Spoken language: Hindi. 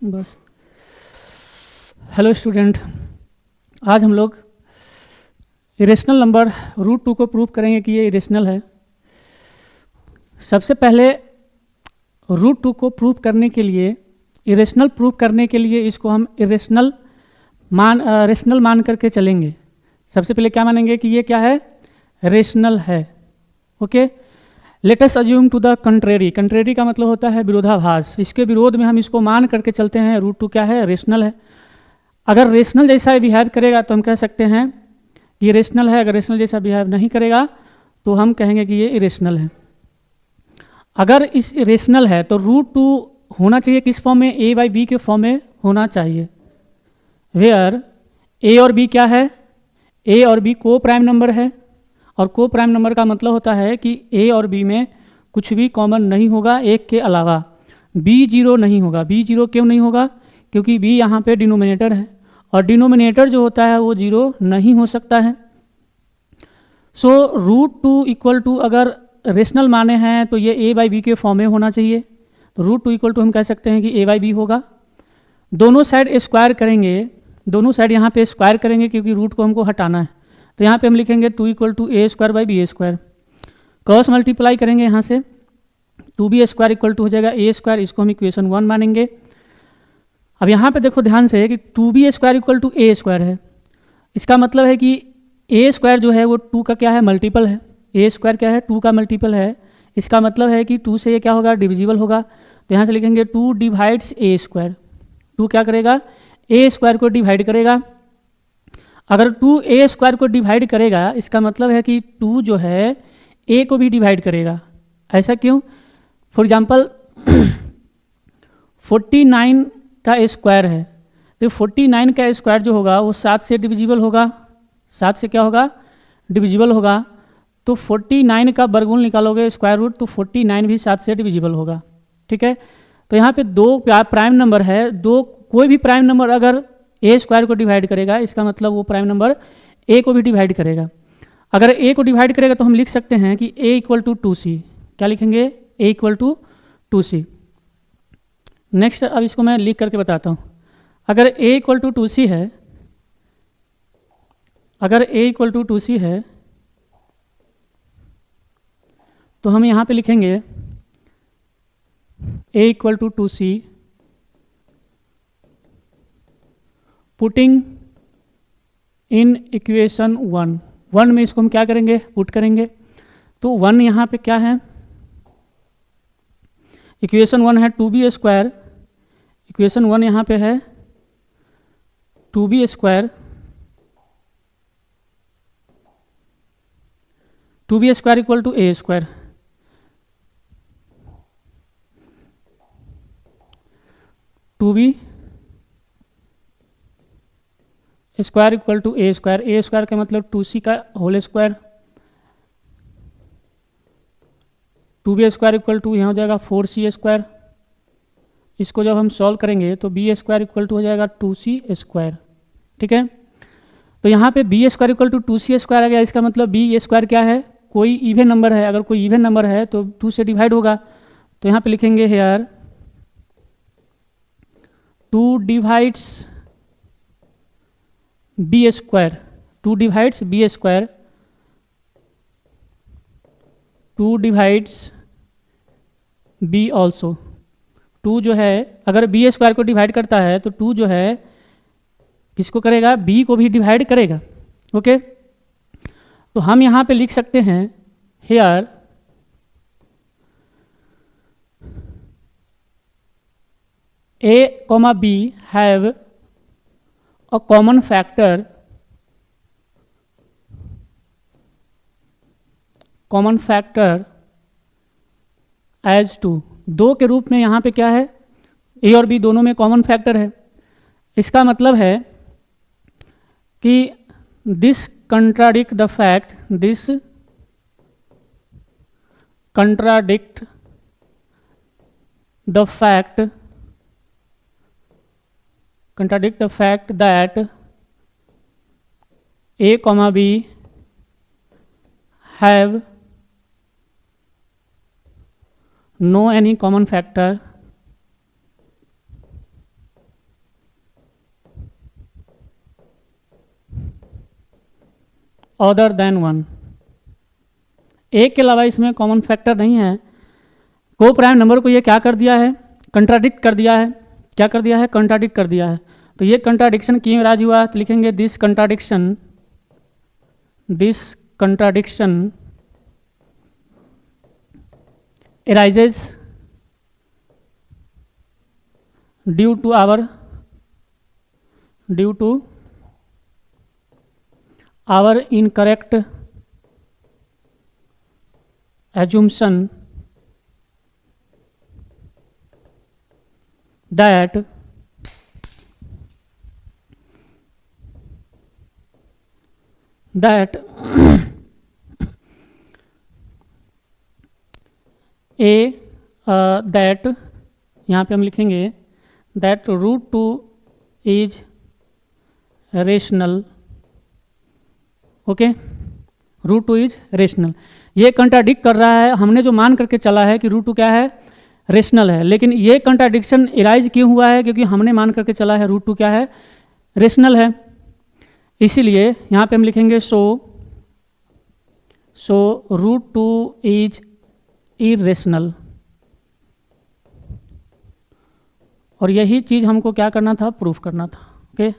बस। हेलो स्टूडेंट, आज हम लोग इरेशनल नंबर √2 को प्रूव करेंगे कि ये इरेशनल है। सबसे पहले √2 को प्रूव करने के लिए, इरेशनल प्रूव करने के लिए इसको हम रेशनल मान करके चलेंगे। सबसे पहले क्या मानेंगे कि ये क्या है, रेशनल है। Okay, let us assume to the contrary. Contrary का मतलब होता है विरोधाभास। इसके विरोध में हम इसको मान करके चलते हैं, √2 क्या है, रेशनल है। अगर रेशनल जैसा बिहेव करेगा तो हम कह सकते हैं कि ये रेशनल है। अगर रेशनल जैसा बिहेव नहीं करेगा तो हम कहेंगे कि ये इरेशनल है। अगर इस रेशनल है तो √2 होना चाहिए किस फॉर्म में, a/b के फॉर्म में होना चाहिए। वेयर a और b क्या है, a और b को प्राइम नंबर है, और को प्राइम नंबर का मतलब होता है कि a और b में कुछ भी कॉमन नहीं होगा एक के अलावा। b 0 नहीं होगा। b 0 क्यों नहीं होगा, क्योंकि b यहाँ पे डिनोमिनेटर है, और डिनोमिनेटर जो होता है वो 0 नहीं हो सकता है। सो √2 इक्वल टू, अगर रेशनल माने हैं तो ये a/b के फॉर्म में होना चाहिए। तो √2 इक्वल टू हम कह सकते हैं कि a/b होगा। दोनों साइड स्क्वायर करेंगे, दोनों साइड यहाँ पे स्क्वायर करेंगे क्योंकि रूट को हमको हटाना है। तो यहाँ पे हम लिखेंगे 2 equal to a² / b²। Cross multiply करेंगे यहाँ से, 2b² इक्वल टू हो जाएगा a²। इसको हम इक्वेशन 1 मानेंगे। अब यहाँ पे देखो ध्यान से कि 2b² इक्वल टू a² है। इसका मतलब है कि a² जो है वो 2 का क्या है, मल्टीपल है। a² क्या है, 2 का मल्टीपल है। इसका मतलब है कि 2 से ये क्या होगा, डिविजिबल होगा। तो यहाँ से लिखेंगे 2 डिवाइड्स a²। 2 क्या करेगा, a² को डिवाइड करेगा। अगर 2 a² को डिवाइड करेगा, इसका मतलब है कि 2 जो है a को भी डिवाइड करेगा। ऐसा क्यों? फॉर एग्जाम्पल 49 का स्क्वायर है, तो 49 का स्क्वायर जो होगा वो 7 से डिविजिबल होगा। 7 से क्या होगा, डिविजिबल होगा। तो 49 का वर्गमूल निकालोगे स्क्वायर रूट, तो 49 भी 7 से डिविजिबल होगा। ठीक है, तो यहाँ पे दो प्राइम नंबर है, दो कोई भी प्राइम नंबर अगर a² को डिवाइड करेगा, इसका मतलब वो प्राइम नंबर a को भी डिवाइड करेगा। अगर a को डिवाइड करेगा तो हम लिख सकते हैं कि a इक्वल टू 2c। क्या लिखेंगे, a equal to 2c। Next, अब इसको मैं लिख करके बताता हूँ। अगर a इक्वल टू 2c है, अगर a इक्वल टू 2c है तो हम यहाँ पे लिखेंगे a equal to 2c, putting in equation 1 में इसको हम क्या करेंगे, पुट करेंगे। तो 1 यहाँ पे क्या है, इक्वेशन 1 है 2b²। इक्वेशन 1 यहाँ पे है 2b²। 2b² equal to a²। 2b² equal to a²। a² का मतलब 2c का whole square. 2b² equal to यहाँ हो जाएगा 4c²। इसको जब हम सॉल्व करेंगे तो b² इक्वल टू हो जाएगा 2c²। ठीक है, तो यहाँ पे b² इक्वल टू 2c² आ गया। इसका मतलब b² क्या है, कोई इवन नंबर है। अगर कोई इवन नंबर है तो 2 से डिवाइड होगा। तो यहाँ पे लिखेंगे here 2 divides b²। 2 divides b²। 2 divides b also. 2 जो है अगर b² को डिवाइड करता है तो 2 जो है किसको करेगा, b को भी डिवाइड करेगा। ओके, तो हम यहाँ पे लिख सकते हैं here a, b have a common factor, common factor as 2 के रूप में। यहाँ पे क्या है, a और b दोनों में कॉमन फैक्टर है। इसका मतलब है कि this contradict the fact, this contradict the fact, contradict the fact that a, b have no any common factor other than 1। एक के अलावा इसमें कॉमन फैक्टर नहीं है। को प्राइम नंबर को ये क्या कर दिया है, कंट्राडिक्ट कर दिया है। क्या कर दिया है, कंट्राडिक्ट कर दिया है। तो ये कंट्राडिक्शन क्यों राज हुआ, तो लिखेंगे this contradiction arises due to our incorrect assumption that that यहाँ पे हम लिखेंगे that root 2 is rational। Okay, root 2 is rational. ये कंट्राडिक्ट कर रहा है, हमने जो मान करके चला है कि रूट 2 क्या है, रेशनल है, लेकिन ये कंट्राडिक्शन इराइज क्यों हुआ है, क्योंकि हमने मान करके चला है रूट 2 क्या है, रेशनल है। इसीलिए यहाँ पे हम लिखेंगे सो रूट 2 इज इरेशनल। और यही चीज़ हमको क्या करना था, प्रूफ करना था। ओके